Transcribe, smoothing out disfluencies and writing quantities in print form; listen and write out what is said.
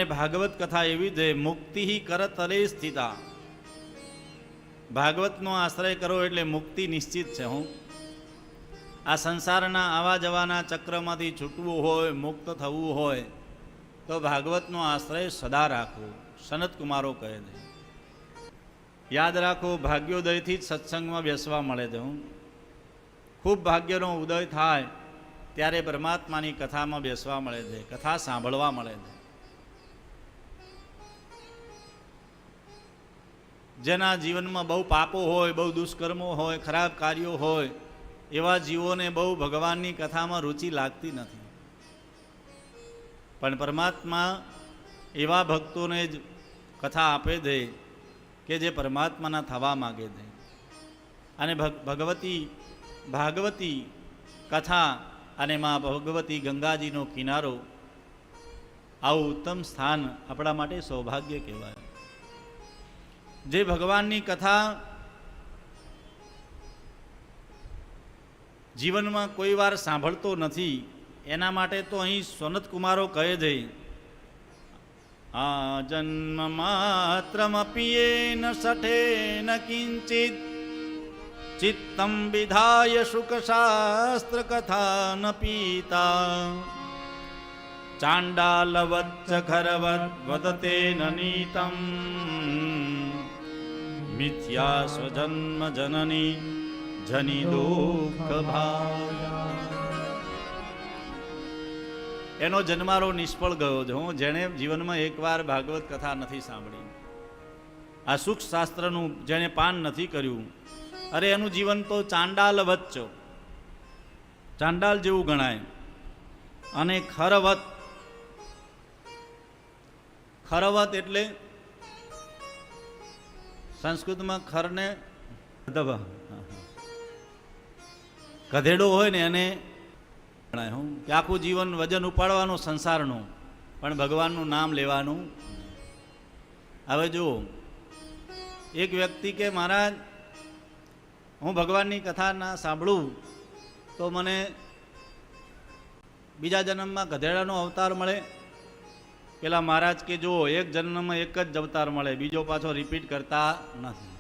અને ભાગવત કથા એવી છે, મુક્તિ કરતલે સ્થિતા. ભાગવતનો આશ્રય કરો એટલે મુક્તિ નિશ્ચિત છે. હું આ સંસારના આવા જવાના ચક્રમાંથી છૂટવું હોય, મુક્ત થવું હોય તો ભાગવતનો આશ્રય સદા રાખવો. સનત કુમારો કહે છે. યાદ રાખો, ભાગ્યોદયથી જ સત્સંગમાં બેસવા મળે છે. હું ખૂબ ભાગ્યનો ઉદય થાય ત્યારે પરમાત્માની કથામાં બેસવા મળે છે, કથા સાંભળવા મળે છે. જેના જીવનમાં બહુ પાપો હોય, બહુ દુષ્કર્મો હોય, ખરાબ કાર્યો હોય, એવા જીવોને બહુ ભગવાનની કથામાં રુચિ લાગતી નથી. પણ પરમાત્મા એવા ભક્તોને જ કથા આપે છે કે જે પરમાત્માના થવા માગે છે. અને ભાગવતી કથા અને માં ભગવતી ગંગાજીનો કિનારો, આવું ઉત્તમ સ્થાન આપણા માટે સૌભાગ્ય કહેવાય. જે ભગવાનની કથા જીવનમાં કોઈ વાર સાંભળતો નથી, એના માટે તો અહીં સોનત કુમારો કહે છે, આ જન્મ માત્રમપી ન સઠે ન કિંચિત ચિત્તમ વિધાય શુકશાસ્ત્ર કથા ન પીતા ચાંડાલવચ્ચ ખરવત વદતે ન નીતમ મિથ્યા સ્વજન્મ જનની જની દુઃખ ભાયા. એનો જન્મારો નિષ્ફળ ગયો છે. હું જેણે જીવનમાં એકવાર ભાગવત કથા નથી સાંભળી, આ સુખ શાસ્ત્રનું જેણે પાન નથી કર્યું, અરે એનું જીવન તો ચાંડાલ વચ્ચ, ચાંડાલ જેવું ગણાય. અને ખરવત, ખરવત એટલે સંસ્કૃતમાં ખરને ગધેડો હોય ને એને ગણાય. હું કે આખું જીવન વજન ઉપાડવાનું સંસારનું, પણ ભગવાનનું નામ લેવાનું. હવે જુઓ, એક વ્યક્તિ કે મહારાજ હું ભગવાનની કથા ના સાંભળું તો મને બીજા જન્મમાં ગધેડાનો અવતાર મળે. પેલા મહારાજ કે જો એક જન્મમાં એક જ અવતાર મળે, બીજો પાછો રિપીટ કરતા નથી.